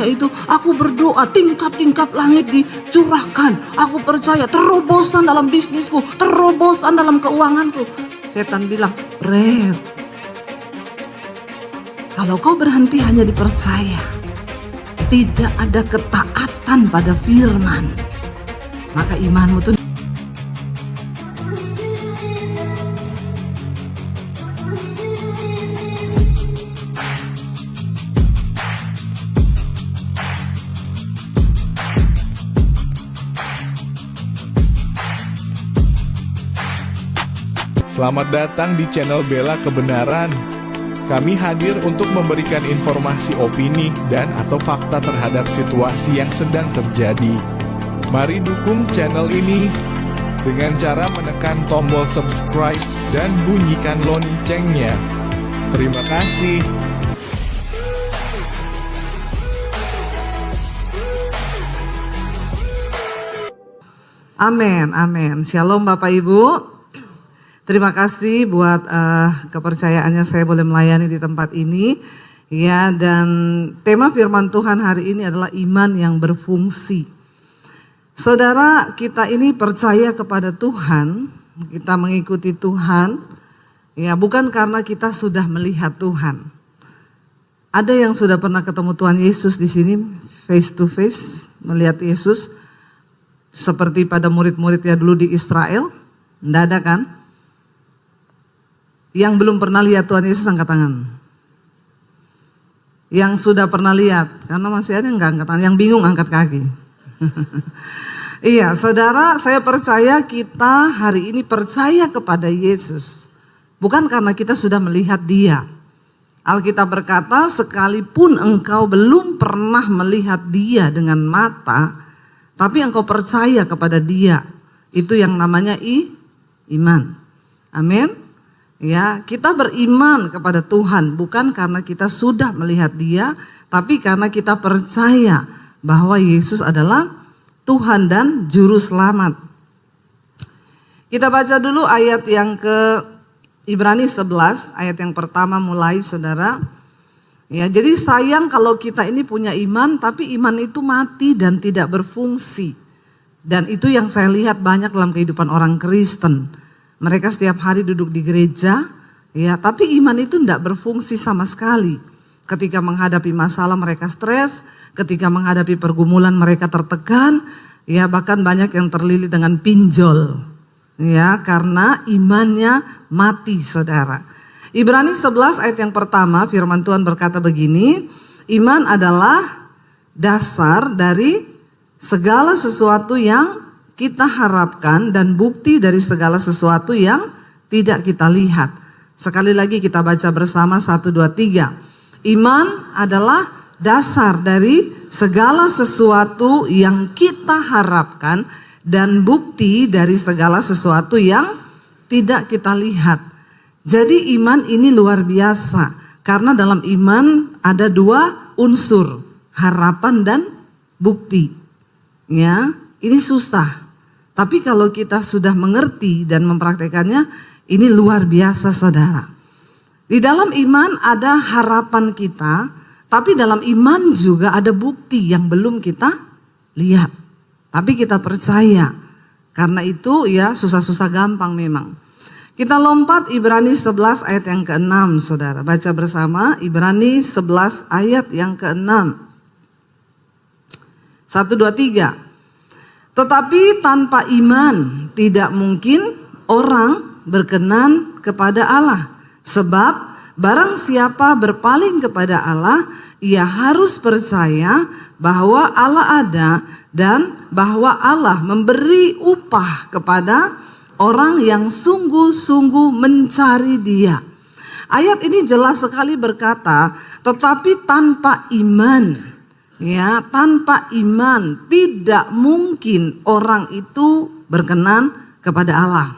itu, aku berdoa tingkap-tingkap langit dicurahkan. Aku percaya terobosan dalam bisnisku, terobosan dalam keuanganku. Setan bilang, Red, kalau kau berhenti hanya dipercaya, tidak ada ketaatan pada firman, maka imanmu tuh Selamat datang di channel Bela Kebenaran. Kami hadir untuk memberikan informasi opini dan atau fakta terhadap situasi yang sedang terjadi. Mari dukung channel ini dengan cara menekan tombol subscribe dan bunyikan loncengnya. Terima kasih. Amin, amin. Shalom Bapak Ibu. Terima kasih buat kepercayaannya saya boleh melayani di tempat ini. Ya, dan tema firman Tuhan hari ini adalah iman yang berfungsi. Saudara, kita ini percaya kepada Tuhan, kita mengikuti Tuhan, ya bukan karena kita sudah melihat Tuhan. Ada yang sudah pernah ketemu Tuhan Yesus di sini face to face, melihat Yesus seperti pada murid-muridnya dulu di Israel? Tidak ada kan? Yang belum pernah lihat Tuhan Yesus angkat tangan. Yang sudah pernah lihat, karena masih ada yang enggak angkat tangan, yang bingung angkat kaki. Iya, saudara, saya percaya kita hari ini percaya kepada Yesus. Bukan karena kita sudah melihat Dia. Alkitab berkata, sekalipun engkau belum pernah melihat Dia dengan mata, tapi engkau percaya kepada Dia. Itu yang namanya iman. Amin. Ya, kita beriman kepada Tuhan bukan karena kita sudah melihat Dia, tapi karena kita percaya bahwa Yesus adalah Tuhan dan Juru Selamat. Kita baca dulu ayat yang ke Ibrani 11, ayat yang pertama mulai saudara. Ya, jadi sayang kalau kita ini punya iman, tapi iman itu mati dan tidak berfungsi. Dan itu yang saya lihat banyak dalam kehidupan orang Kristen. Mereka setiap hari duduk di gereja, ya, tapi iman itu tidak berfungsi sama sekali. Ketika menghadapi masalah mereka stres, ketika menghadapi pergumulan mereka tertekan, ya bahkan banyak yang terlilit dengan pinjol, ya karena imannya mati, saudara. Ibrani 11 ayat yang pertama, firman Tuhan berkata begini, iman adalah dasar dari segala sesuatu yang kita harapkan dan bukti dari segala sesuatu yang tidak kita lihat. Sekali lagi kita baca bersama 1, 2, 3. Iman adalah dasar dari segala sesuatu yang kita harapkan dan bukti dari segala sesuatu yang tidak kita lihat. Jadi iman ini luar biasa karena dalam iman ada dua unsur, harapan dan bukti. Ya, ini susah. Tapi kalau kita sudah mengerti dan mempraktekannya, ini luar biasa saudara. Di dalam iman ada harapan kita, tapi dalam iman juga ada bukti yang belum kita lihat. Tapi kita percaya, karena itu ya susah-susah gampang memang. Kita lompat Ibrani 11 ayat yang ke-6 saudara. Baca bersama Ibrani 11 ayat yang ke-6. 1, 2, 3. Tetapi tanpa iman tidak mungkin orang berkenan kepada Allah. Sebab barang siapa berpaling kepada Allah, ia harus percaya bahwa Allah ada dan bahwa Allah memberi upah kepada orang yang sungguh-sungguh mencari Dia. Ayat ini jelas sekali berkata, tetapi tanpa iman. Ya, tanpa iman tidak mungkin orang itu berkenan kepada Allah.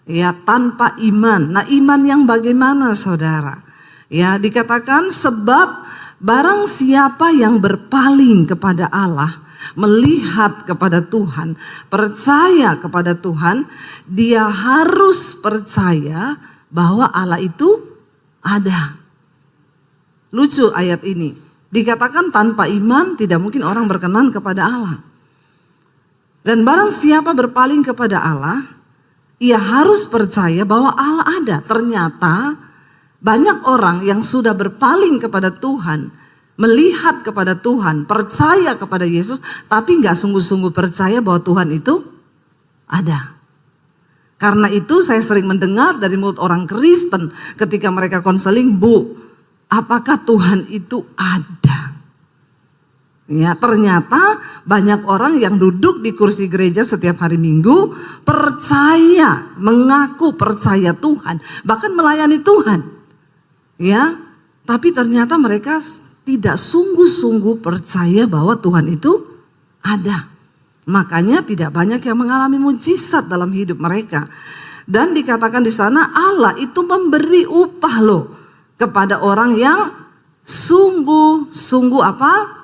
Ya, tanpa iman. Nah, iman yang bagaimana saudara? Ya, dikatakan sebab barang siapa yang berpaling kepada Allah, melihat kepada Tuhan, percaya kepada Tuhan, dia harus percaya bahwa Allah itu ada. Lucu ayat ini. Dikatakan tanpa iman tidak mungkin orang berkenan kepada Allah. Dan barang siapa berpaling kepada Allah, ia harus percaya bahwa Allah ada. Ternyata banyak orang yang sudah berpaling kepada Tuhan, melihat kepada Tuhan, percaya kepada Yesus, tapi gak sungguh-sungguh percaya bahwa Tuhan itu ada. Karena itu saya sering mendengar dari mulut orang Kristen ketika mereka konseling, Bu, apakah Tuhan itu ada? Ya, ternyata banyak orang yang duduk di kursi gereja setiap hari Minggu percaya, mengaku percaya Tuhan, bahkan melayani Tuhan. Ya, tapi ternyata mereka tidak sungguh-sungguh percaya bahwa Tuhan itu ada. Makanya tidak banyak yang mengalami mujizat dalam hidup mereka. Dan dikatakan di sana Allah itu memberi upah loh kepada orang yang sungguh-sungguh apa?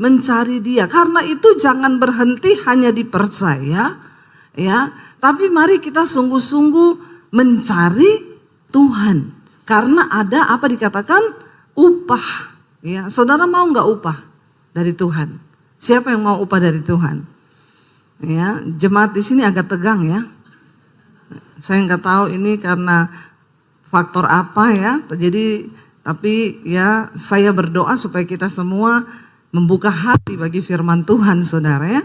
Mencari Dia. Karena itu jangan berhenti hanya dipercaya, ya. Tapi mari kita sungguh-sungguh mencari Tuhan. Karena ada apa dikatakan upah. Ya, saudara mau nggak upah dari Tuhan? Siapa yang mau upah dari Tuhan? Ya, jemaat di sini agak tegang ya. Saya nggak tahu ini karena faktor apa ya. Jadi tapi ya saya berdoa supaya kita semua membuka hati bagi firman Tuhan, saudara ya.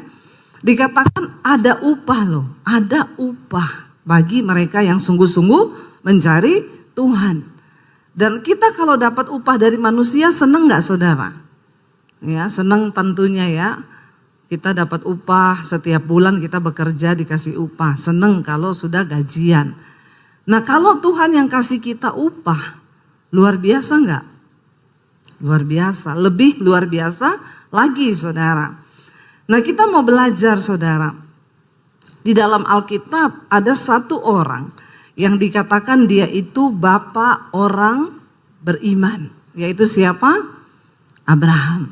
Dikatakan ada upah loh, ada upah bagi mereka yang sungguh-sungguh mencari Tuhan. Dan kita kalau dapat upah dari manusia seneng gak saudara? Ya, seneng tentunya ya. Kita dapat upah setiap bulan, kita bekerja dikasih upah. Seneng kalau sudah gajian. Nah kalau Tuhan yang kasih kita upah, luar biasa gak? Luar biasa, lebih luar biasa lagi saudara. Nah kita mau belajar saudara. Di dalam Alkitab ada satu orang yang dikatakan dia itu bapak orang beriman. Yaitu siapa? Abraham.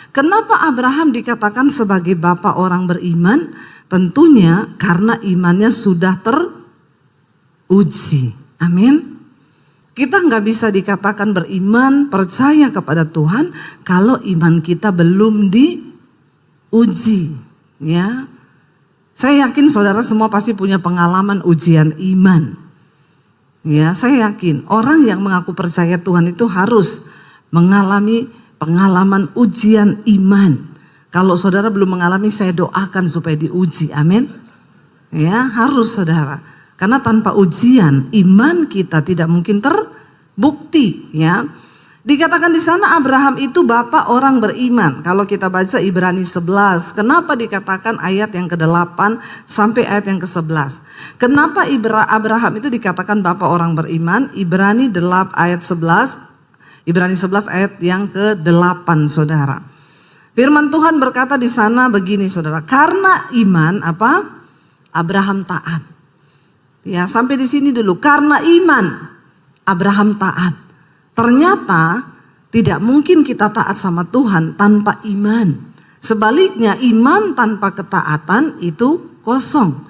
Kenapa Abraham dikatakan sebagai bapak orang beriman? Tentunya karena imannya sudah teruji. Amin. Kita nggak bisa dikatakan beriman, percaya kepada Tuhan kalau iman kita belum diuji. Ya, saya yakin saudara semua pasti punya pengalaman ujian iman. Ya, saya yakin orang yang mengaku percaya Tuhan itu harus mengalami pengalaman ujian iman. Kalau saudara belum mengalami, saya doakan supaya diuji. Amin. Ya, harus saudara. Karena tanpa ujian iman kita tidak mungkin terbukti ya. Dikatakan di sana Abraham itu bapak orang beriman. Kalau kita baca Ibrani 11, kenapa dikatakan ayat yang ke-8 sampai ayat yang ke-11? Kenapa Abraham itu dikatakan bapak orang beriman? Ibrani 8 ayat 11, Ibrani 11 ayat yang ke-8 saudara. Firman Tuhan berkata di sana begini saudara, karena iman apa? Abraham taat. Ya, sampai di sini dulu. Karena iman Abraham taat. Ternyata tidak mungkin kita taat sama Tuhan tanpa iman. Sebaliknya iman tanpa ketaatan itu kosong.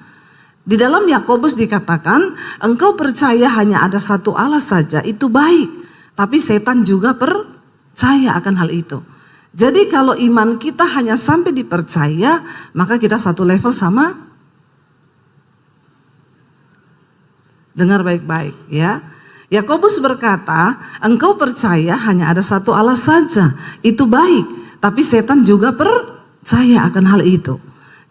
Di dalam Yakobus dikatakan, engkau percaya hanya ada satu Allah saja, itu baik. Tapi setan juga percaya akan hal itu. Jadi kalau iman kita hanya sampai dipercaya, maka kita satu level sama. Dengar baik-baik ya. Yakobus berkata, engkau percaya hanya ada satu Allah saja, itu baik. Tapi setan juga percaya akan hal itu.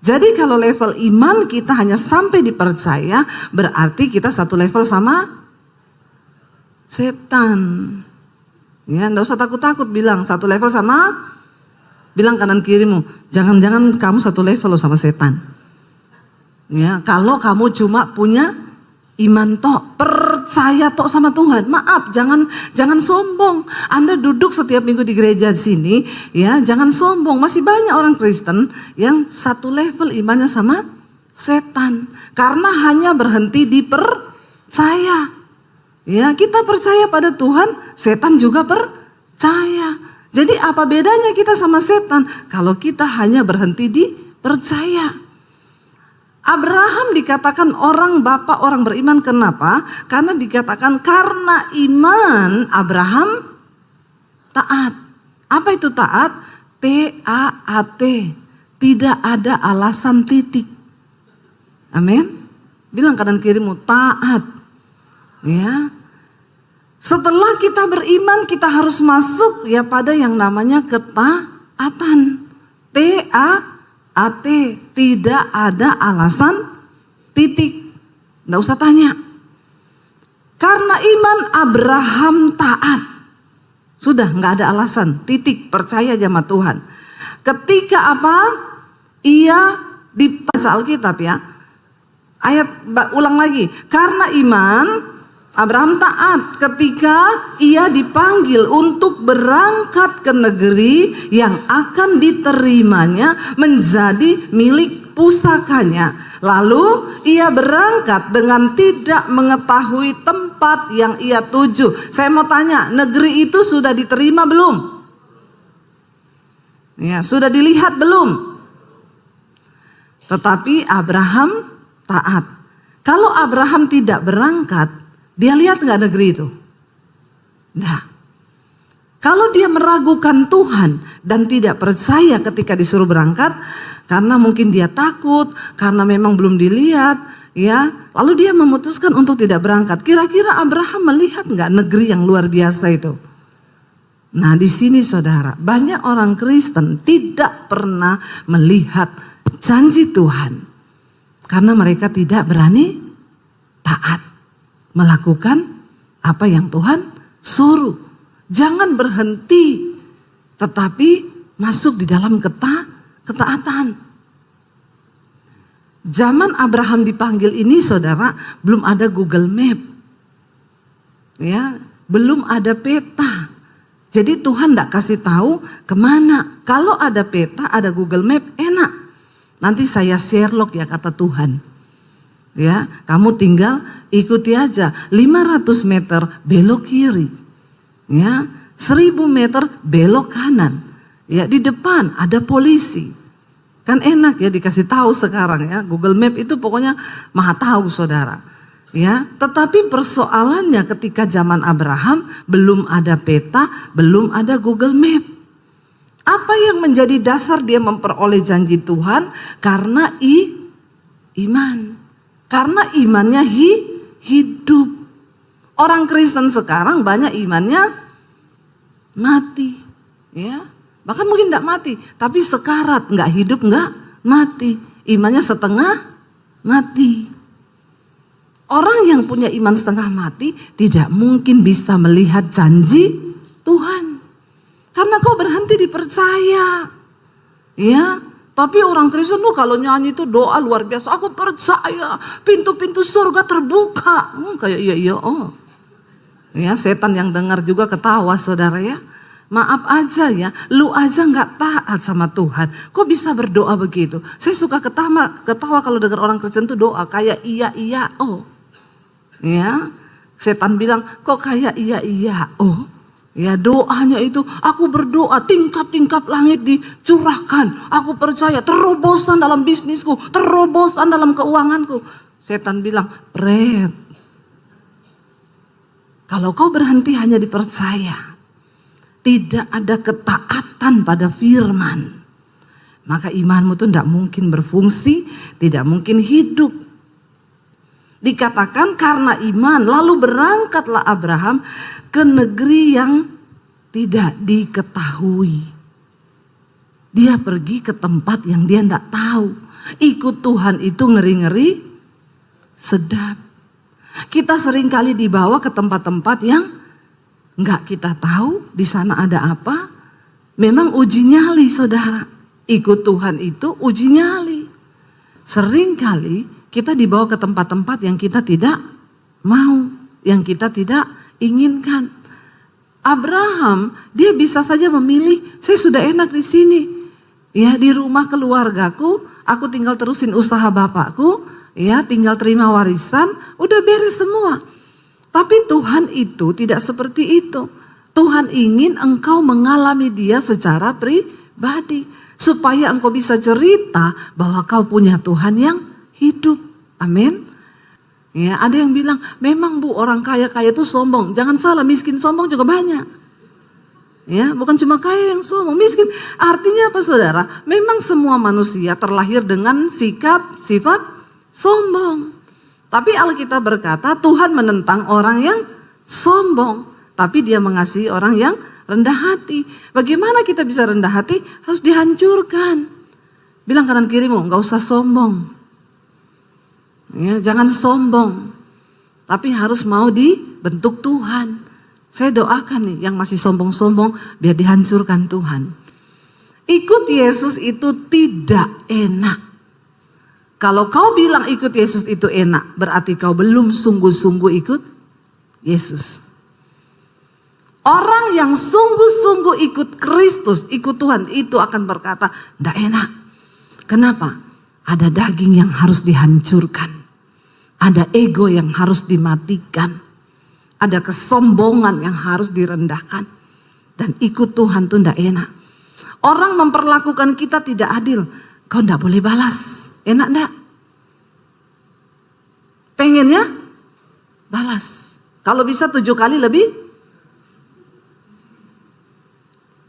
Jadi kalau level iman kita hanya sampai dipercaya, berarti kita satu level sama setan. Ya, enggak usah takut-takut bilang satu level sama, bilang kanan kirimu, jangan-jangan kamu satu level loh sama setan. Ya, kalau kamu cuma punya iman tok, percaya tok sama Tuhan. Maaf, jangan sombong. Anda duduk setiap minggu di gereja sini, ya, jangan sombong. Masih banyak orang Kristen yang satu level imannya sama setan. Karena hanya berhenti di percaya. Ya, kita percaya pada Tuhan, setan juga percaya. Jadi apa bedanya kita sama setan? Kalau kita hanya berhenti di percaya. Abraham dikatakan orang bapak orang beriman, kenapa? Karena dikatakan karena iman Abraham taat. Apa itu taat? T-A-A-T. Tidak ada alasan titik. Amin. Bilang kanan kirimu, taat. Ya. Setelah kita beriman, kita harus masuk ya pada yang namanya ketaatan. T-A-A-T. Tidak ada alasan titik. Nggak usah tanya. Karena iman Abraham taat. Sudah nggak ada alasan. Titik, percaya sama Tuhan. Ketika apa? Ia dibaca Alkitab ya. Ulang lagi. Karena iman Abraham taat ketika ia dipanggil untuk berangkat ke negeri yang akan diterimanya menjadi milik pusakanya. Lalu ia berangkat dengan tidak mengetahui tempat yang ia tuju. Saya mau tanya, negeri itu sudah diterima belum? Ya, sudah dilihat belum? Tetapi Abraham taat. Kalau Abraham tidak berangkat, dia lihat nggak negeri itu? Nah, kalau dia meragukan Tuhan dan tidak percaya ketika disuruh berangkat, karena mungkin dia takut, karena memang belum dilihat, ya, lalu dia memutuskan untuk tidak berangkat. Kira-kira Abraham melihat nggak negeri yang luar biasa itu? Nah, di sini saudara, banyak orang Kristen tidak pernah melihat janji Tuhan karena mereka tidak berani taat melakukan apa yang Tuhan suruh. Jangan berhenti, tetapi masuk di dalam ketaatan. Zaman Abraham dipanggil ini saudara, belum ada Google Map. Ya, belum ada peta. Jadi Tuhan tidak kasih tahu kemana. Kalau ada peta, ada Google Map, enak. Nanti saya Sherlock ya kata Tuhan. Ya, kamu tinggal ikuti aja 500 meter belok kiri. Ya, 1000 meter belok kanan. Ya, di depan ada polisi. Kan enak ya dikasih tahu sekarang ya. Google Map itu pokoknya maha tahu saudara. Ya, tetapi persoalannya ketika zaman Abraham belum ada peta, belum ada Google Map. Apa yang menjadi dasar dia memperoleh janji Tuhan? Karena iman. Karena imannya hidup. Orang Kristen sekarang banyak imannya mati. Ya, bahkan mungkin tidak mati, tapi sekarat, nggak hidup, nggak mati. Imannya setengah mati. Orang yang punya iman setengah mati tidak mungkin bisa melihat janji Tuhan. Karena kau berhenti dipercaya. Ya, tapi orang Kristen tuh kalau nyanyi itu doa luar biasa. Aku percaya pintu-pintu surga terbuka. Kayak iya oh. Ya, setan yang dengar juga ketawa saudara ya. Maaf aja ya, lu aja nggak taat sama Tuhan. Kok bisa berdoa begitu? Saya suka ketawa kalau dengar orang Kristen tuh doa kayak iya oh. Ya, setan bilang kok kayak iya oh. Ya, doanya itu aku berdoa tingkap-tingkap langit dicurahkan. Aku percaya terobosan dalam bisnisku, terobosan dalam keuanganku. Setan bilang, "Pret. Kalau kau berhenti hanya dipercaya, tidak ada ketaatan pada firman, maka imanmu tuh tidak mungkin berfungsi, tidak mungkin hidup." Dikatakan karena iman lalu berangkatlah Abraham ke negeri yang tidak diketahui. Dia pergi ke tempat yang dia tidak tahu. Ikut Tuhan itu ngeri-ngeri sedap. Kita seringkali dibawa ke tempat-tempat yang nggak kita tahu di sana ada apa. Memang uji nyali saudara. Ikut Tuhan itu uji nyali. Seringkali kita dibawa ke tempat-tempat yang kita tidak mau, yang kita tidak inginkan. Abraham, dia bisa saja memilih, saya sudah enak di sini. Ya, di rumah keluargaku, aku tinggal terusin usaha bapakku, ya, tinggal terima warisan, udah beres semua. Tapi Tuhan itu tidak seperti itu. Tuhan ingin engkau mengalami dia secara pribadi, supaya engkau bisa cerita bahwa kau punya Tuhan yang hidup. Amin. Ya, ada yang bilang memang Bu orang kaya itu sombong. Jangan salah, miskin sombong juga banyak. Ya, bukan cuma kaya yang sombong, miskin. Artinya apa saudara? Memang semua manusia terlahir dengan sikap, sifat sombong. Tapi Alkitab berkata Tuhan menentang orang yang sombong. Tapi dia mengasihi orang yang rendah hati. Bagaimana kita bisa rendah hati? Harus dihancurkan. Bilang kanan kirimu, gak usah sombong. Ya, jangan sombong. Tapi harus mau dibentuk Tuhan. Saya doakan nih yang masih sombong-sombong biar dihancurkan Tuhan. Ikut Yesus itu tidak enak. Kalau kau bilang ikut Yesus itu enak, berarti kau belum sungguh-sungguh ikut Yesus. Orang yang sungguh-sungguh ikut Kristus, ikut Tuhan, itu akan berkata, tidak enak. Kenapa? Ada daging yang harus dihancurkan. Ada ego yang harus dimatikan. Ada kesombongan yang harus direndahkan. Dan ikut Tuhan itu tidak enak. Orang memperlakukan kita tidak adil. Kau tidak boleh balas. Enak enggak? Pengennya balas. Kalau bisa 7 kali lebih.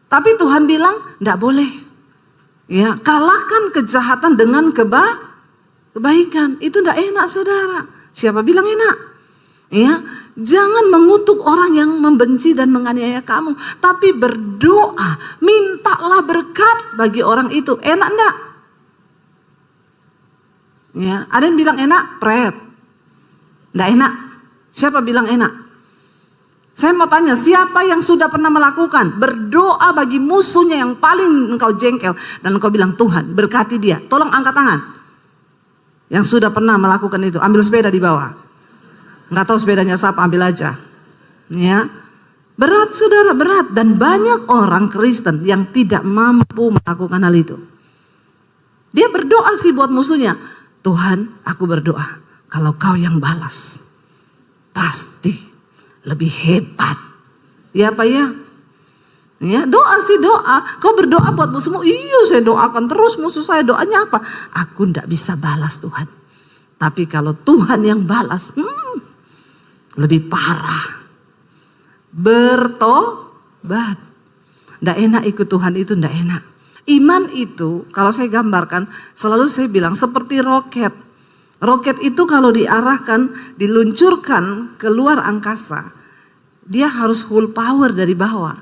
Tapi Tuhan bilang enggak boleh. Ya, kalahkan kejahatan dengan kebaikan. Itu enggak enak saudara. Siapa bilang enak? Ya, jangan mengutuk orang yang membenci dan menganiaya kamu. Tapi berdoa, mintalah berkat bagi orang itu. Enak enggak? Ya, ada yang bilang enak, pret. Enggak enak. Siapa bilang enak? Saya mau tanya, siapa yang sudah pernah melakukan berdoa bagi musuhnya yang paling engkau jengkel dan engkau bilang Tuhan berkati dia. Tolong angkat tangan. Yang sudah pernah melakukan itu, ambil sepeda di bawah. Nggak tahu sepedanya siapa, ambil aja. Ya, berat saudara, berat. Dan banyak orang Kristen yang tidak mampu melakukan hal itu. Dia berdoa sih buat musuhnya. Tuhan, aku berdoa. Kalau kau yang balas, pasti lebih hebat. Ya apa ya? Ya, doa sih doa. Kau berdoa buat musuhmu. Iya, saya doakan terus musuh saya. Doanya apa? Aku tidak bisa balas Tuhan. Tapi kalau Tuhan yang balas, lebih parah. Bertobat. Nggak enak ikut Tuhan itu, nggak enak. Iman itu kalau saya gambarkan selalu saya bilang seperti roket. Roket itu kalau diarahkan, diluncurkan keluar angkasa, dia harus full power dari bawah.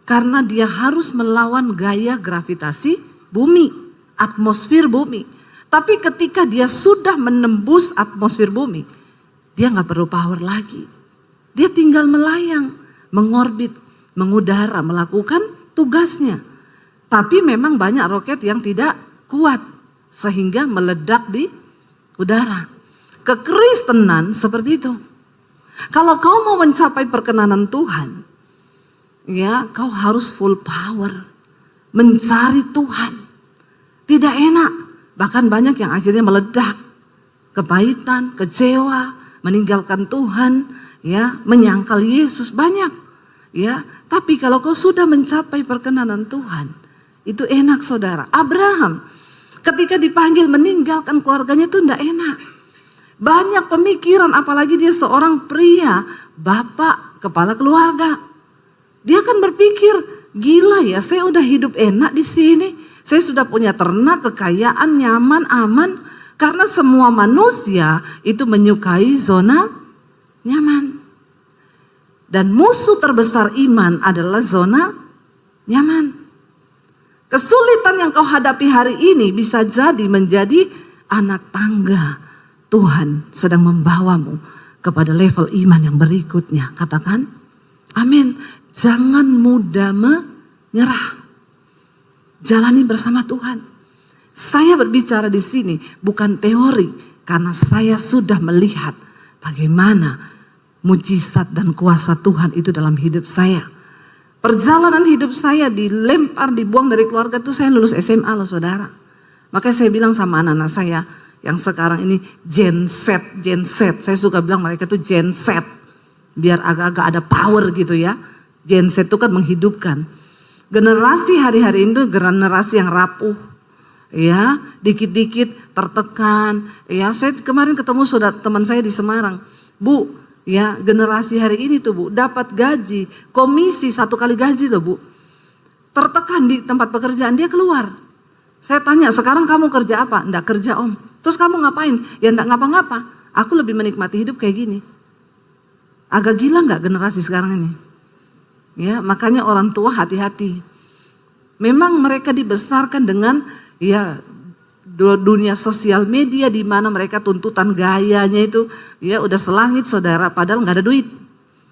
Karena dia harus melawan gaya gravitasi bumi, atmosfer bumi. Tapi ketika dia sudah menembus atmosfer bumi, dia nggak perlu power lagi. Dia tinggal melayang, mengorbit, mengudara, melakukan tugasnya. Tapi memang banyak roket yang tidak kuat sehingga meledak di udara. Kekristenan seperti itu. Kalau kau mau mencapai perkenanan Tuhan, ya kau harus full power. Mencari Tuhan. Tidak enak. Bahkan banyak yang akhirnya meledak. Kepahitan, kecewa, meninggalkan Tuhan, ya, menyangkal Yesus banyak, ya. Tapi kalau kau sudah mencapai perkenanan Tuhan, itu enak saudara. Abraham ketika dipanggil meninggalkan keluarganya itu tidak enak. Banyak pemikiran, apalagi dia seorang pria, bapak, kepala keluarga. Dia akan berpikir, gila ya, saya udah hidup enak di sini. Saya sudah punya ternak, kekayaan, nyaman, aman. Karena semua manusia itu menyukai zona nyaman. Dan musuh terbesar iman adalah zona nyaman. Kesulitan yang kau hadapi hari ini bisa jadi menjadi anak tangga. Tuhan sedang membawamu kepada level iman yang berikutnya. Katakan, amin. Jangan mudah menyerah. Jalani bersama Tuhan. Saya berbicara di sini bukan teori, karena saya sudah melihat bagaimana mujizat dan kuasa Tuhan itu dalam hidup saya. Perjalanan hidup saya dilempar, dibuang dari keluarga itu saya lulus SMA loh saudara. Makanya saya bilang sama anak-anak saya yang sekarang ini Gen Z. Saya suka bilang mereka tuh Gen Z. Biar agak-agak ada power gitu ya. Gen Z itu kan menghidupkan. Generasi hari-hari ini tuh generasi yang rapuh. Ya, dikit-dikit tertekan. Ya, saya kemarin ketemu saudara teman saya di Semarang. Bu, ya generasi hari ini tuh Bu, dapat gaji, komisi 1 kali gaji tuh Bu. tertekan di tempat pekerjaan, dia keluar. Saya tanya, sekarang kamu kerja apa? Enggak kerja om. Terus kamu ngapain? Ya enggak ngapa-ngapa. Aku lebih menikmati hidup kayak gini. Agak gila enggak generasi sekarang ini? Ya, makanya orang tua hati-hati. Memang mereka dibesarkan dengan ya dunia sosial media di mana mereka tuntutan gayanya itu ya udah selangit saudara, padahal nggak ada duit.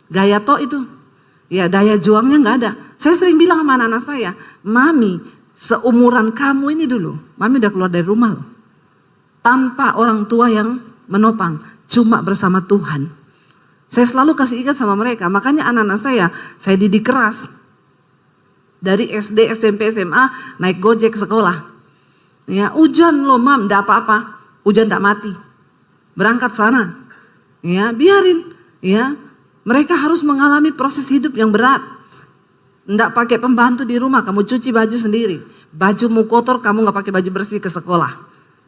Gaya tok itu. Ya daya juangnya nggak ada. Saya sering bilang sama anak-anak saya, mami seumuran kamu ini dulu, mami udah keluar dari rumah loh. Tanpa orang tua yang menopang, cuma bersama Tuhan. Saya selalu kasih ikat sama mereka, makanya anak-anak saya didik keras. Dari SD, SMP, SMA, naik gojek sekolah. Ya hujan loh mam, enggak apa-apa, hujan enggak mati. Berangkat sana, ya biarin, ya. Mereka harus mengalami proses hidup yang berat. Enggak pakai pembantu di rumah, kamu cuci baju sendiri. Bajumu kotor, kamu enggak pakai baju bersih ke sekolah.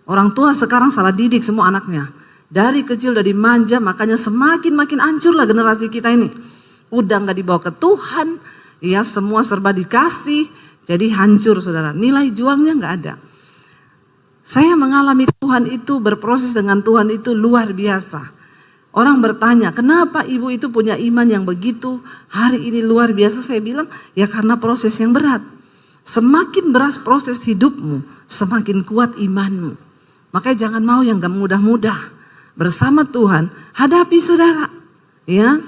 Orang tua sekarang salah didik semua anaknya. Dari kecil udah dimanja, makanya makin hancurlah generasi kita ini. Udah enggak dibawa ke Tuhan, ya semua serba dikasih, jadi hancur saudara. Nilai juangnya enggak ada. Saya mengalami Tuhan itu, berproses dengan Tuhan itu luar biasa. Orang bertanya, kenapa ibu itu punya iman yang begitu hari ini luar biasa? Saya bilang, ya karena proses yang berat. Semakin berat proses hidupmu, semakin kuat imanmu. Makanya jangan mau yang gak mudah-mudah. Bersama Tuhan, hadapi saudara. Ya.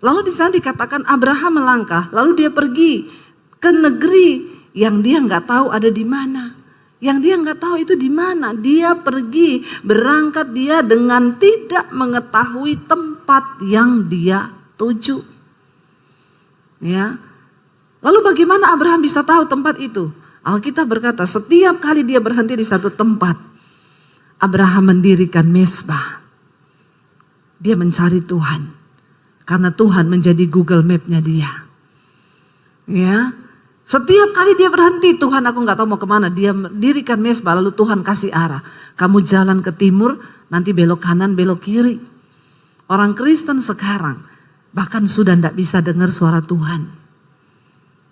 Lalu di sana dikatakan Abraham melangkah, lalu dia pergi ke negeri yang dia gak tahu ada di mana. Yang dia nggak tahu itu di mana. Dia pergi, berangkat dia dengan tidak mengetahui tempat yang dia tuju. Ya. Lalu bagaimana Abraham bisa tahu tempat itu? Alkitab berkata setiap kali dia berhenti di satu tempat, Abraham mendirikan mezbah. Dia mencari Tuhan. Karena Tuhan menjadi Google Map-nya dia. Ya. Setiap kali dia berhenti, Tuhan aku gak tahu mau kemana. Dia mendirikan mezbah, lalu Tuhan kasih arah. Kamu jalan ke timur, nanti belok kanan, belok kiri. Orang Kristen sekarang bahkan sudah gak bisa dengar suara Tuhan.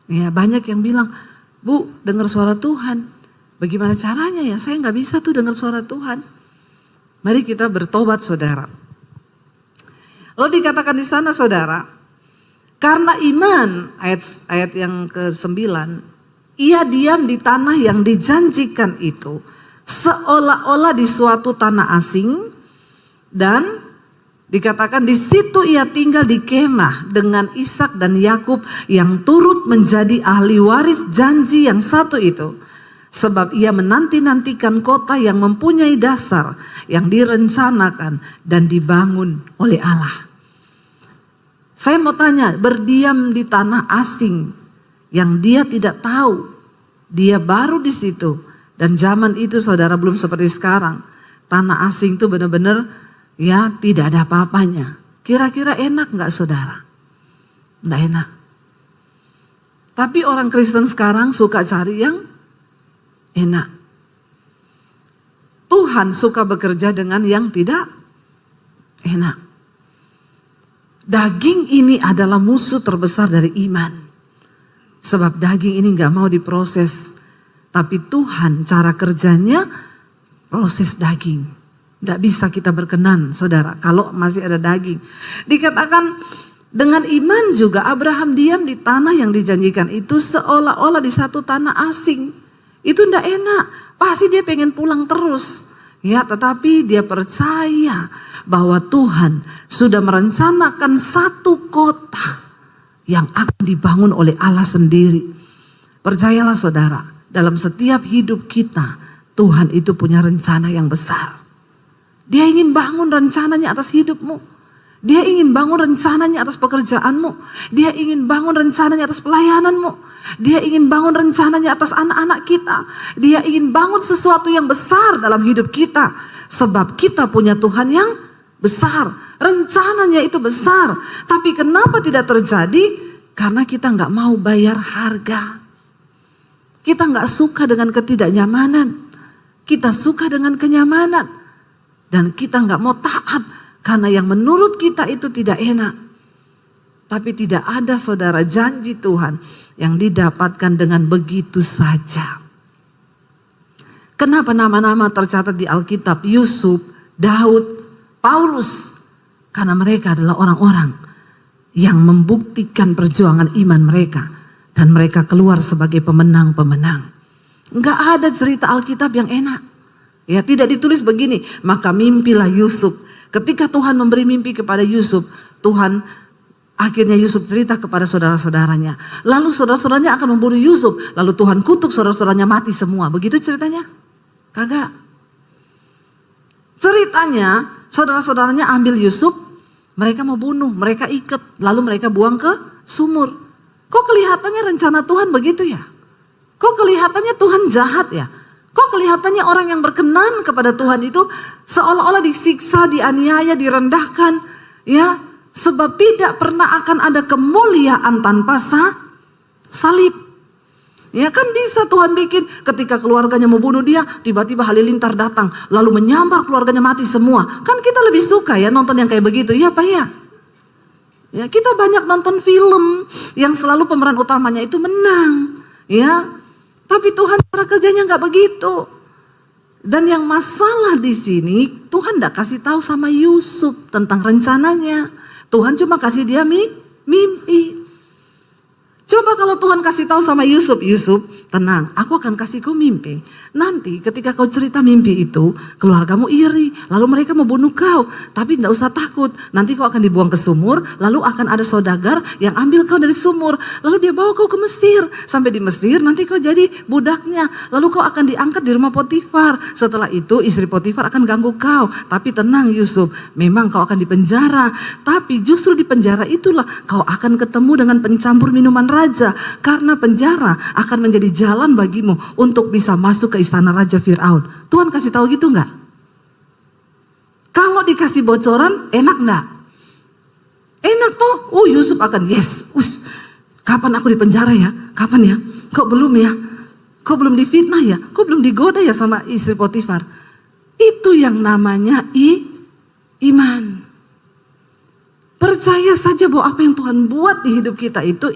Ya, banyak yang bilang, Bu dengar suara Tuhan. Bagaimana caranya ya? Saya gak bisa tuh dengar suara Tuhan. Mari kita bertobat saudara. Lalu dikatakan di sana saudara, karena iman, ayat yang ke-9, ia diam di tanah yang dijanjikan itu, seolah-olah di suatu tanah asing, dan dikatakan di situ ia tinggal di kemah dengan Ishak dan Yakub yang turut menjadi ahli waris janji yang satu itu. Sebab ia menanti-nantikan kota yang mempunyai dasar, yang direncanakan dan dibangun oleh Allah. Saya mau tanya, berdiam di tanah asing yang dia tidak tahu, dia baru di situ, dan zaman itu saudara belum seperti sekarang. Tanah asing itu benar-benar ya tidak ada apa-apanya. Kira-kira enak nggak saudara? Nggak enak. Tapi orang Kristen sekarang suka cari yang enak. Tuhan suka bekerja dengan yang tidak enak. Daging ini adalah musuh terbesar dari iman. Sebab daging ini gak mau diproses. Tapi Tuhan cara kerjanya proses daging. Gak bisa kita berkenan saudara kalau masih ada daging. Dikatakan dengan iman juga Abraham diam di tanah yang dijanjikan itu seolah-olah di satu tanah asing. Itu gak enak. Pasti dia pengen pulang terus. Ya tetapi dia percaya bahwa Tuhan sudah merencanakan satu kota yang akan dibangun oleh Allah sendiri. Percayalah saudara, dalam setiap hidup kita, Tuhan itu punya rencana yang besar. Dia ingin bangun rencananya atas hidupmu. Dia ingin bangun rencananya atas pekerjaanmu. Dia ingin bangun rencananya atas pelayananmu. Dia ingin bangun rencananya atas anak-anak kita. Dia ingin bangun sesuatu yang besar dalam hidup kita. Sebab kita punya Tuhan yang besar, rencananya itu besar. Tapi kenapa tidak terjadi? Karena kita nggak mau bayar harga. Kita nggak suka dengan ketidaknyamanan. Kita suka dengan kenyamanan. Dan kita nggak mau taat karena yang menurut kita itu tidak enak. Tapi tidak ada saudara janji Tuhan yang didapatkan dengan begitu saja. Kenapa nama-nama tercatat di Alkitab? Yusuf, Daud, Paulus. Karena mereka adalah orang-orang yang membuktikan perjuangan iman mereka. Dan mereka keluar sebagai pemenang-pemenang. Enggak ada cerita Alkitab yang enak. Ya, tidak ditulis begini, maka mimpilah Yusuf. Ketika Tuhan memberi mimpi kepada Yusuf, Tuhan akhirnya Yusuf cerita kepada saudara-saudaranya. Lalu saudara-saudaranya akan membunuh Yusuf. Lalu Tuhan kutuk saudara-saudaranya mati semua. Begitu ceritanya? Kagak. Ceritanya saudara-saudaranya ambil Yusuf, mereka mau bunuh, mereka ikat, lalu mereka buang ke sumur. Kok kelihatannya rencana Tuhan begitu ya? Kok kelihatannya Tuhan jahat ya? Kok kelihatannya orang yang berkenan kepada Tuhan itu seolah-olah disiksa, dianiaya, direndahkan, ya? Sebab tidak pernah akan ada kemuliaan tanpa salib. Ya kan bisa Tuhan bikin ketika keluarganya mau bunuh dia, tiba-tiba halilintar datang, lalu menyambar keluarganya mati semua. Kan kita lebih suka ya nonton yang kayak begitu, ya Pak ya? Ya kita banyak nonton film yang selalu pemeran utamanya itu menang, ya. Tapi Tuhan cara kerjanya nggak begitu. Dan yang masalah di sini Tuhan nggak kasih tahu sama Yusuf tentang rencananya. Tuhan cuma kasih dia mimpi. Coba kalau Tuhan kasih tahu sama Yusuf, Yusuf tenang, aku akan kasih kau mimpi. Nanti ketika kau cerita mimpi itu, keluargamu iri, lalu mereka mau bunuh kau. Tapi tidak usah takut, nanti kau akan dibuang ke sumur, lalu akan ada saudagar yang ambil kau dari sumur. Lalu dia bawa kau ke Mesir, sampai di Mesir nanti kau jadi budaknya. Lalu kau akan diangkat di rumah Potifar. Setelah itu istri Potifar akan ganggu kau. Tapi tenang Yusuf, memang kau akan dipenjara. Tapi justru di penjara itulah kau akan ketemu dengan pencampur minuman raja, karena penjara akan menjadi jalan bagimu untuk bisa masuk ke istana Raja Fir'aun. Tuhan kasih tahu gitu nggak? Kalau dikasih bocoran, enak nggak? Enak toh. Yusuf akan yes. Kapan aku di penjara ya? Kapan ya? Kok belum ya? Kok belum difitnah ya? Kok belum digoda ya sama istri Potifar? Itu yang namanya iman. Percaya saja bahwa apa yang Tuhan buat di hidup kita itu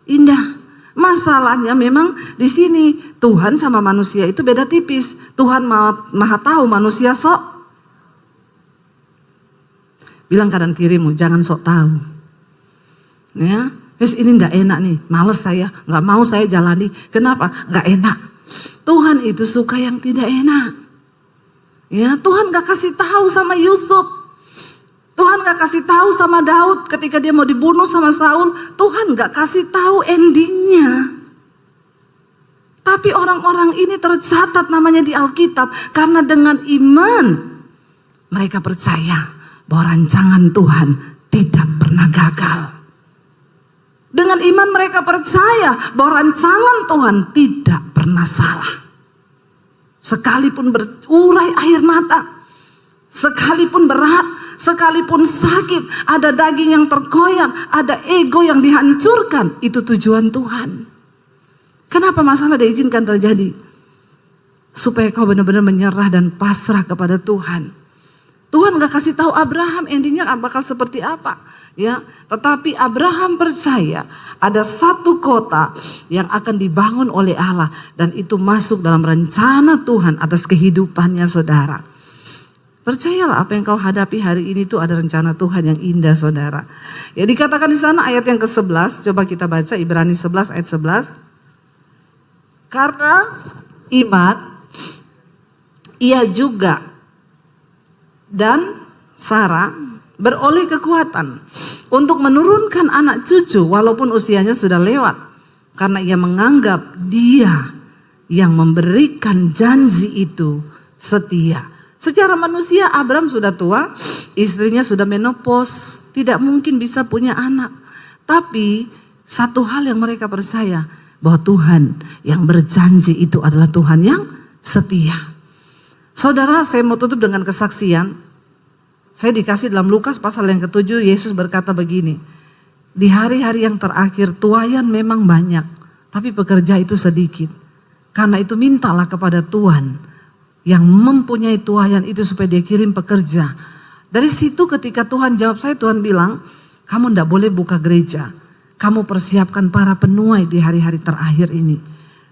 indah. Masalahnya memang di sini Tuhan sama manusia itu beda tipis. Tuhan maha tahu, manusia sok. Bilang kanan kirimu, jangan sok tahu. Ya, wes ini nggak enak nih, males saya, nggak mau saya jalani. Kenapa? Nggak enak. Tuhan itu suka yang tidak enak. Ya, Tuhan nggak kasih tahu sama Yusuf. Tuhan gak kasih tahu sama Daud ketika dia mau dibunuh sama Saul. Tuhan gak kasih tahu endingnya. Tapi orang-orang ini tercatat namanya di Alkitab. Karena dengan iman mereka percaya bahwa rancangan Tuhan tidak pernah gagal. Dengan iman mereka percaya bahwa rancangan Tuhan tidak pernah salah. Sekalipun berurai air mata, sekalipun berat, sekalipun sakit, ada daging yang tergoyang, ada ego yang dihancurkan, itu tujuan Tuhan. Kenapa masalah diizinkan terjadi? Supaya kau benar-benar menyerah dan pasrah kepada Tuhan. Tuhan gak kasih tahu Abraham endingnya bakal seperti apa, ya. Tetapi Abraham percaya ada satu kota yang akan dibangun oleh Allah dan itu masuk dalam rencana Tuhan atas kehidupannya saudara. Percayalah apa yang kau hadapi hari ini itu ada rencana Tuhan yang indah saudara. Ya dikatakan di sana ayat yang ke-11, coba kita baca Ibrani 11 ayat 11. Karena iman, ia juga dan Sarah beroleh kekuatan untuk menurunkan anak cucu walaupun usianya sudah lewat. Karena ia menganggap dia yang memberikan janji itu setia. Secara manusia Abraham sudah tua, istrinya sudah menopause, tidak mungkin bisa punya anak. Tapi satu hal yang mereka percaya, bahwa Tuhan yang berjanji itu adalah Tuhan yang setia. Saudara, saya mau tutup dengan kesaksian. Saya dikasih dalam Lukas pasal yang ke-7, Yesus berkata begini, di hari-hari yang terakhir tuaian memang banyak, tapi pekerja itu sedikit. Karena itu mintalah kepada Tuhan yang mempunyai tuaian itu supaya dia kirim pekerja. Dari situ ketika Tuhan jawab saya, Tuhan bilang, kamu tidak boleh buka gereja. Kamu persiapkan para penuai di hari-hari terakhir ini.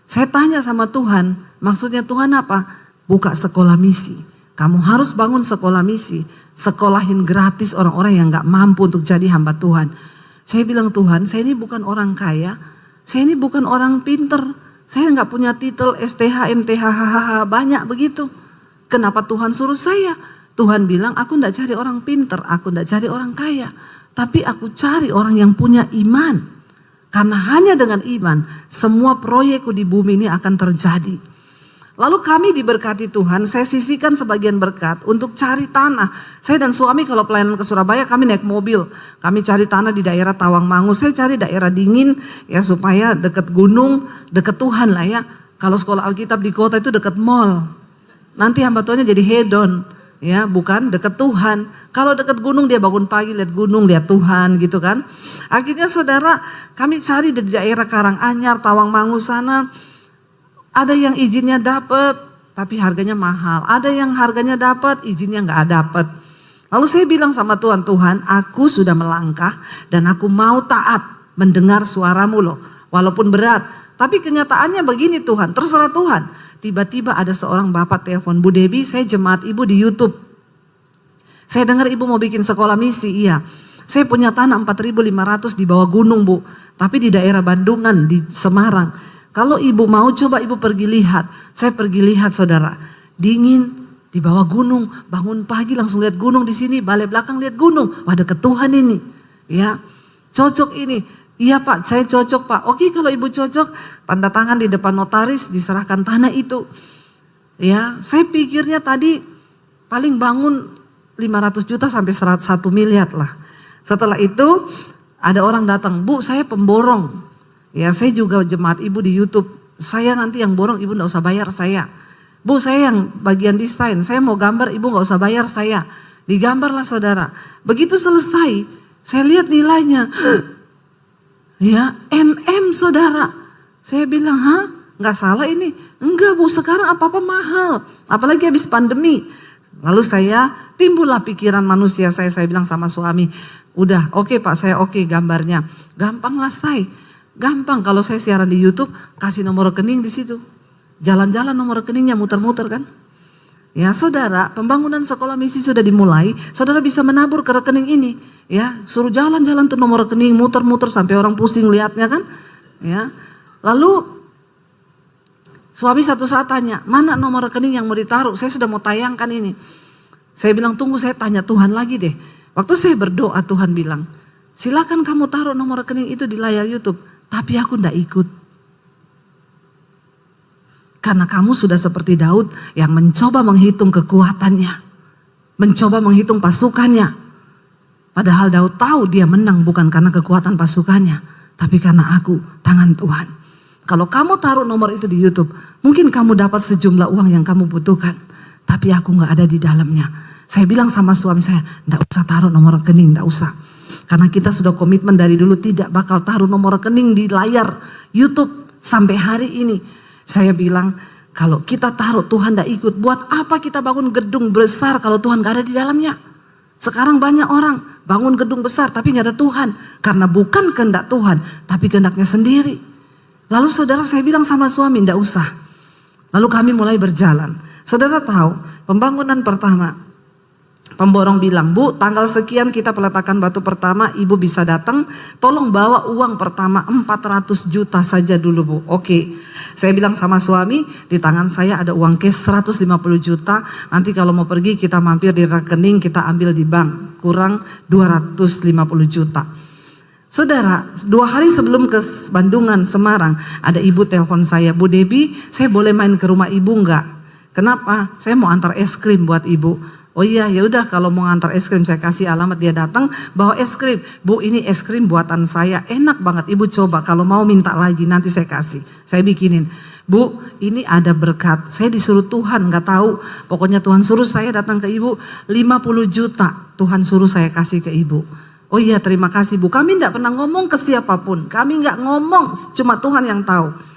Saya tanya sama Tuhan, maksudnya Tuhan apa? Buka sekolah misi. Kamu harus bangun sekolah misi. Sekolahin gratis orang-orang yang gak mampu untuk jadi hamba Tuhan. Saya bilang, Tuhan, saya ini bukan orang kaya. Saya ini bukan orang pinter. Saya gak punya titel STH, MTH, HHH, banyak begitu. Kenapa Tuhan suruh saya? Tuhan bilang, aku gak cari orang pinter, aku gak cari orang kaya. Tapi aku cari orang yang punya iman. Karena hanya dengan iman, semua proyekku di bumi ini akan terjadi. Lalu kami diberkati Tuhan, saya sisihkan sebagian berkat untuk cari tanah. Saya dan suami kalau pelayanan ke Surabaya kami naik mobil. Kami cari tanah di daerah Tawangmangu, saya cari daerah dingin ya supaya dekat gunung, dekat Tuhan lah ya. Kalau sekolah Alkitab di kota itu dekat mall. Nanti hamba Tuhannya jadi hedon. Ya, bukan dekat Tuhan. Kalau dekat gunung dia bangun pagi lihat gunung, lihat Tuhan gitu kan. Akhirnya saudara, kami cari di daerah Karanganyar, Tawangmangu sana. Ada yang izinnya dapat, tapi harganya mahal. Ada yang harganya dapat, izinnya nggak dapat. Lalu saya bilang sama Tuhan, Tuhan, aku sudah melangkah dan aku mau taat mendengar suaramu loh, walaupun berat. Tapi kenyataannya begini Tuhan, terserah Tuhan. Tiba-tiba ada seorang bapak telepon, Bu Debbie, saya jemaat ibu di YouTube. Saya dengar ibu mau bikin sekolah misi, iya. Saya punya tanah 4.500 di bawah gunung Bu, tapi di daerah Bandungan, di Semarang. Kalau ibu mau coba ibu pergi lihat. Saya pergi lihat saudara, dingin di bawah gunung, bangun pagi langsung lihat gunung di sini, balik belakang lihat gunung. Wah dekat Tuhan ini, ya cocok ini. Iya Pak, saya cocok Pak. Oke kalau ibu cocok, tanda tangan di depan notaris, diserahkan tanah itu. Ya, saya pikirnya tadi paling bangun 500 juta sampai 1 miliar lah. Setelah itu ada orang datang, Bu saya pemborong. Ya saya juga jemaat ibu di YouTube. Saya nanti yang borong, ibu gak usah bayar saya. Bu saya yang bagian desain, saya mau gambar, ibu gak usah bayar saya. Digambarlah saudara. Begitu selesai, saya lihat nilainya. Ya, saudara. Saya bilang, hah? Nggak salah ini? Enggak Bu, sekarang apa-apa mahal. Apalagi habis pandemi. Lalu timbullah pikiran manusia saya bilang sama suami, udah oke Pak, saya oke gambarnya. Gampang lah saya. Gampang kalau saya siaran di YouTube, kasih nomor rekening di situ. Jalan-jalan nomor rekeningnya muter-muter kan. Ya saudara, pembangunan sekolah misi sudah dimulai, saudara bisa menabur ke rekening ini. Ya, suruh jalan-jalan tuh nomor rekening, muter-muter sampai orang pusing lihatnya kan. Ya, lalu suami satu saat tanya, mana nomor rekening yang mau ditaruh? Saya sudah mau tayangkan ini. Saya bilang tunggu saya tanya Tuhan lagi deh. Waktu saya berdoa Tuhan bilang, silakan kamu taruh nomor rekening itu di layar YouTube, tapi aku ndak ikut. Karena kamu sudah seperti Daud yang mencoba menghitung kekuatannya. Mencoba menghitung pasukannya. Padahal Daud tahu dia menang bukan karena kekuatan pasukannya. Tapi karena aku, tangan Tuhan. Kalau kamu taruh nomor itu di YouTube, mungkin kamu dapat sejumlah uang yang kamu butuhkan. Tapi aku gak ada di dalamnya. Saya bilang sama suami saya, gak usah taruh nomor rekening, gak usah. Karena kita sudah komitmen dari dulu tidak bakal taruh nomor rekening di layar YouTube sampai hari ini. Saya bilang kalau kita taruh Tuhan tidak ikut, buat apa kita bangun gedung besar kalau Tuhan gak ada di dalamnya. Sekarang banyak orang bangun gedung besar tapi gak ada Tuhan. Karena bukan kehendak Tuhan tapi kehendaknya sendiri. Lalu saudara saya bilang sama suami tidak usah. Lalu kami mulai berjalan. Saudara tahu pembangunan pertama. Pemborong bilang, Bu tanggal sekian kita peletakan batu pertama, ibu bisa datang, tolong bawa uang pertama 400 juta saja dulu Bu. Oke, saya bilang sama suami, di tangan saya ada uang cash 150 juta, nanti kalau mau pergi kita mampir di rekening, kita ambil di bank, kurang 250 juta. Saudara, 2 hari sebelum ke Bandungan, Semarang, ada ibu telepon saya, Bu Debbie, saya boleh main ke rumah ibu enggak? Kenapa? Saya mau antar es krim buat ibu. Oh iya, ya udah kalau mau ngantar es krim saya kasih alamat, dia datang bawa es krim. Bu ini es krim buatan saya, enak banget ibu coba, kalau mau minta lagi nanti saya kasih. Saya bikinin. Bu ini ada berkat, saya disuruh Tuhan gak tahu. Pokoknya Tuhan suruh saya datang ke ibu 50 juta Tuhan suruh saya kasih ke ibu. Oh iya terima kasih Bu, kami gak pernah ngomong ke siapapun, kami gak ngomong, cuma Tuhan yang tahu.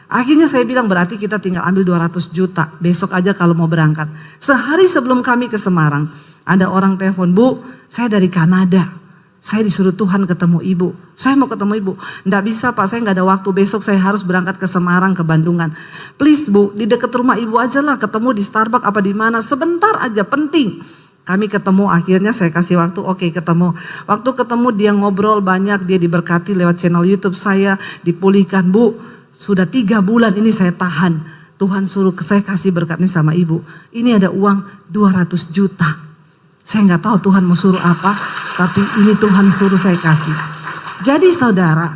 Akhirnya saya bilang berarti kita tinggal ambil 200 juta besok aja kalau mau berangkat. Sehari sebelum kami ke Semarang ada orang telepon, Bu saya dari Kanada. Saya disuruh Tuhan ketemu ibu. Saya mau ketemu ibu. Nggak bisa Pak, saya nggak ada waktu. Besok saya harus berangkat ke Semarang, ke Bandungan. Please Bu, di dekat rumah ibu aja lah. Ketemu di Starbucks apa di mana. Sebentar aja, penting. Kami ketemu, akhirnya saya kasih waktu, oke ketemu. Waktu ketemu dia ngobrol banyak, dia diberkati lewat channel YouTube saya. Dipulihkan, Bu. Sudah 3 bulan ini saya tahan. Tuhan suruh saya kasih berkat ini sama ibu. Ini ada uang 200 juta. Saya nggak tahu Tuhan mau suruh apa, tapi ini Tuhan suruh saya kasih. Jadi saudara,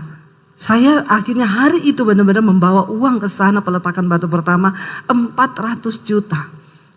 saya akhirnya hari itu benar-benar membawa uang ke sana, peletakan batu pertama 400 juta.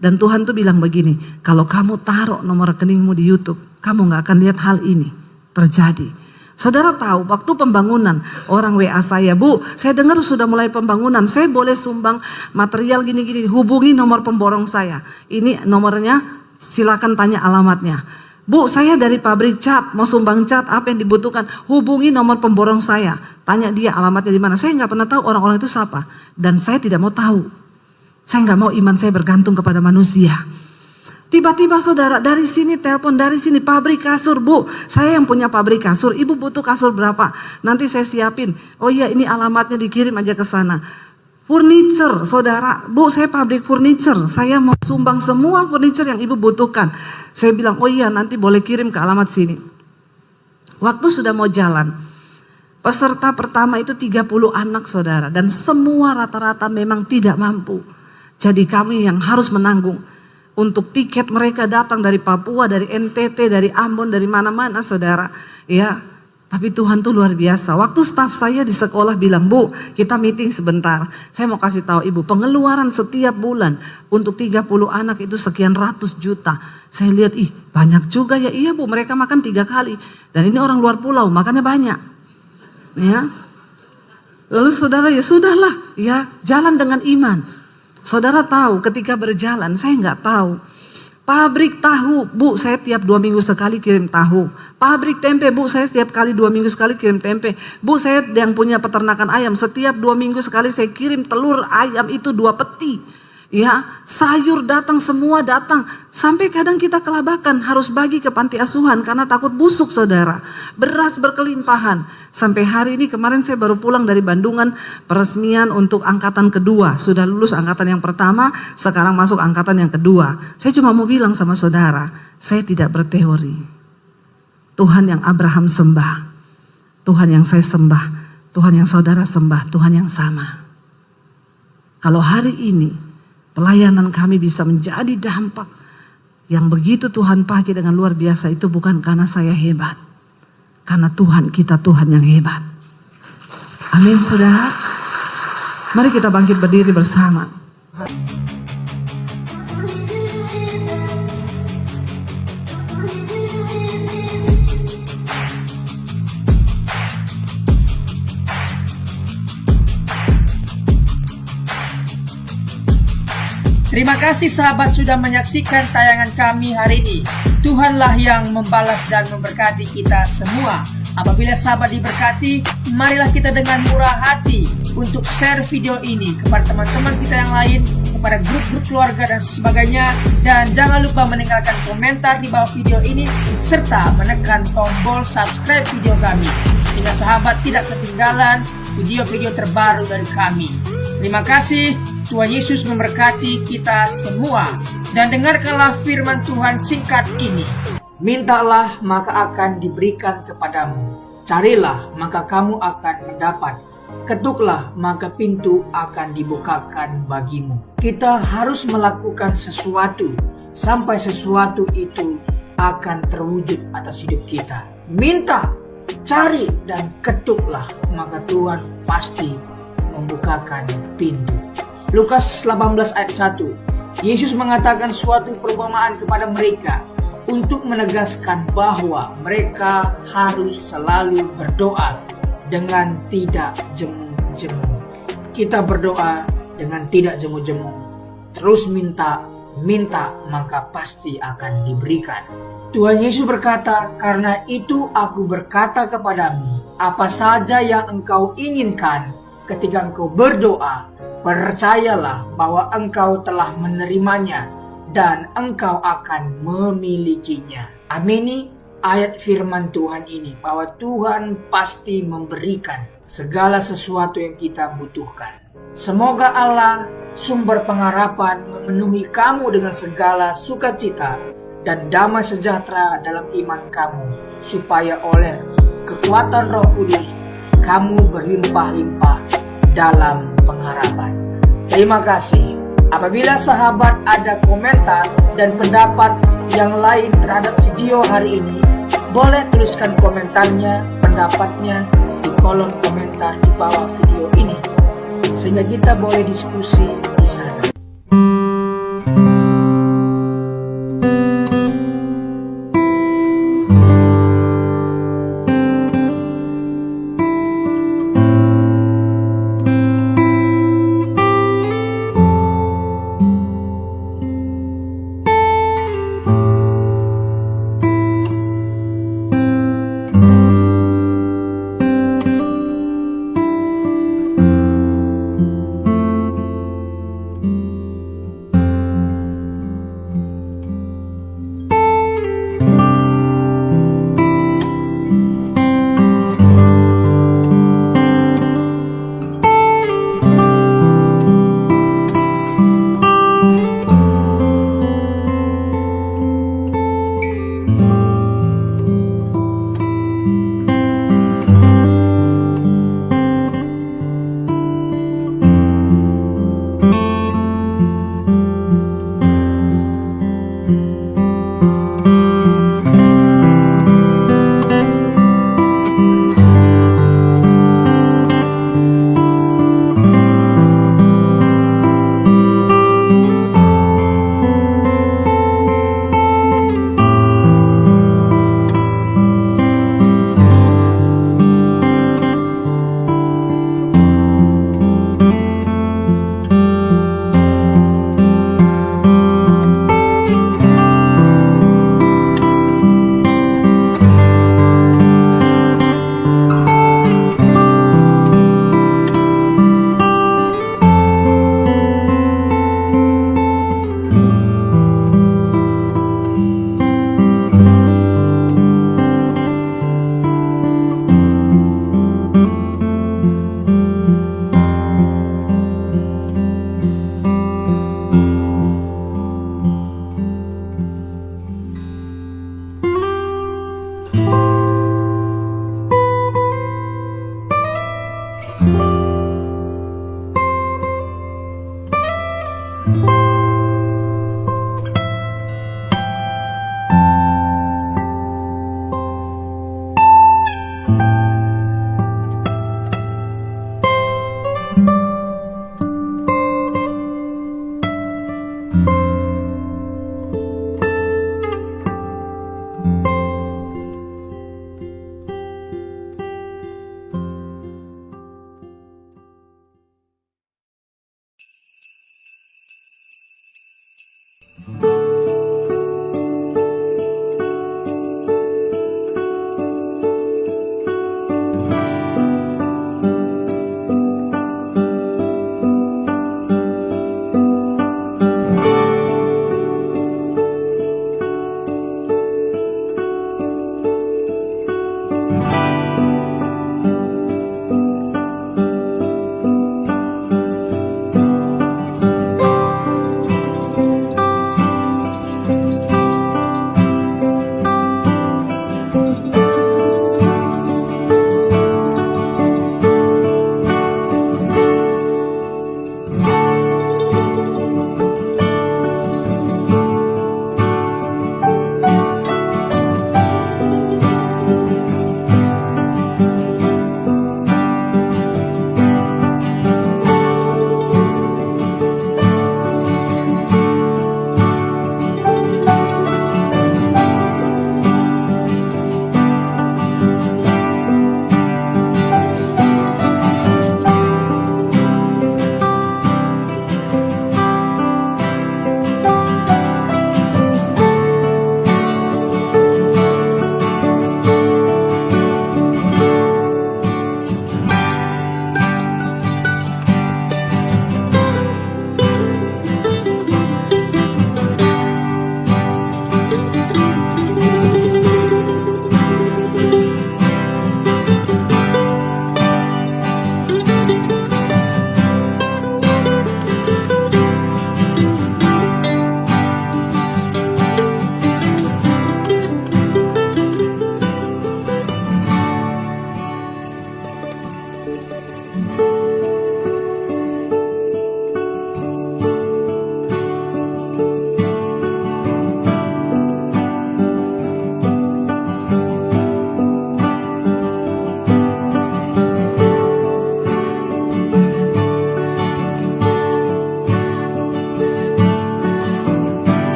Dan Tuhan tuh bilang begini, kalau kamu taruh nomor rekeningmu di YouTube, kamu nggak akan lihat hal ini terjadi. Saudara tahu waktu pembangunan orang WA saya, Bu, saya dengar sudah mulai pembangunan, saya boleh sumbang material gini-gini, hubungi nomor pemborong saya. Ini nomornya, silakan tanya alamatnya. Bu, saya dari pabrik cat, mau sumbang cat, apa yang dibutuhkan? Hubungi nomor pemborong saya. Tanya dia alamatnya di mana. Saya nggak pernah tahu orang-orang itu siapa. Dan saya tidak mau tahu. Saya nggak mau iman saya bergantung kepada manusia. Tiba-tiba saudara, dari sini telepon, dari sini pabrik kasur. Bu, saya yang punya pabrik kasur. Ibu butuh kasur berapa? Nanti saya siapin. Oh iya, ini alamatnya, dikirim aja ke sana. Furniture, saudara, Bu, saya pabrik furniture, saya mau sumbang semua furniture yang ibu butuhkan. Saya bilang, oh iya nanti boleh kirim ke alamat sini. Waktu sudah mau jalan, peserta pertama itu 30 anak saudara, dan semua rata-rata memang tidak mampu. Jadi kami yang harus menanggung untuk tiket mereka datang dari Papua, dari NTT, dari Ambon, dari mana-mana saudara. Ya. Tapi Tuhan tuh luar biasa. Waktu staf saya di sekolah bilang, Bu, kita meeting sebentar. Saya mau kasih tahu ibu, pengeluaran setiap bulan untuk 30 anak itu sekian ratus juta. Saya lihat, ih banyak juga ya. Iya Bu, mereka makan 3 kali. Dan ini orang luar pulau, makannya banyak. Ya. Lalu saudara, ya sudahlah, ya jalan dengan iman. Saudara tahu ketika berjalan, saya nggak tahu. Pabrik tahu, Bu, saya tiap 2 minggu sekali kirim tahu. Pabrik tempe, Bu, saya setiap kali 2 minggu sekali kirim tempe. Bu, saya yang punya peternakan ayam, setiap 2 minggu sekali saya kirim telur ayam itu 2 peti. Ya, sayur datang, semua datang. Sampai kadang kita kelabakan, harus bagi ke panti asuhan karena takut busuk saudara. Beras berkelimpahan. Sampai hari ini kemarin saya baru pulang dari Bandungan, peresmian untuk angkatan kedua. Sudah lulus angkatan yang pertama, sekarang masuk angkatan yang kedua. Saya cuma mau bilang sama saudara, saya tidak berteori. Tuhan yang Abraham sembah, Tuhan yang saya sembah, Tuhan yang saudara sembah, Tuhan yang sama. Kalau hari ini pelayanan kami bisa menjadi dampak yang begitu Tuhan pakai dengan luar biasa, itu bukan karena saya hebat. Karena Tuhan kita Tuhan yang hebat. Amin saudara. Mari kita bangkit berdiri bersama. Terima kasih sahabat sudah menyaksikan tayangan kami hari ini. Tuhanlah yang membalas dan memberkati kita semua. Apabila sahabat diberkati, marilah kita dengan murah hati untuk share video ini kepada teman-teman kita yang lain, kepada grup-grup keluarga dan sebagainya. Dan jangan lupa meninggalkan komentar di bawah video ini, serta menekan tombol subscribe video kami, sehingga sahabat tidak ketinggalan video-video terbaru dari kami. Terima kasih. Tuhan Yesus memberkati kita semua. Dan dengarkanlah firman Tuhan singkat ini. Mintalah maka akan diberikan kepadamu. Carilah maka kamu akan mendapat. Ketuklah maka pintu akan dibukakan bagimu. Kita harus melakukan sesuatu sampai sesuatu itu akan terwujud atas hidup kita. Minta, cari dan ketuklah maka Tuhan pasti membukakan pintu. Lukas 18 ayat 1. Yesus mengatakan suatu perumpamaan kepada mereka untuk menegaskan bahwa mereka harus selalu berdoa dengan tidak jemu-jemu. Kita berdoa dengan tidak jemu-jemu. Terus minta maka pasti akan diberikan. Tuhan Yesus berkata, karena itu aku berkata kepadamu, apa saja yang engkau inginkan ketika engkau berdoa, percayalah bahwa engkau telah menerimanya dan engkau akan memilikinya. Amini ayat firman Tuhan ini, bahwa Tuhan pasti memberikan segala sesuatu yang kita butuhkan. Semoga Allah, sumber pengharapan, memenuhi kamu dengan segala sukacita dan damai sejahtera dalam iman kamu, supaya oleh kekuatan Roh Kudus kamu berlimpah-limpah dalam pengharapan. Terima kasih. Apabila sahabat ada komentar dan pendapat yang lain terhadap video hari ini, boleh tuliskan komentarnya, pendapatnya di kolom komentar di bawah video ini, sehingga kita boleh diskusi di sana.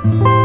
Tuhan.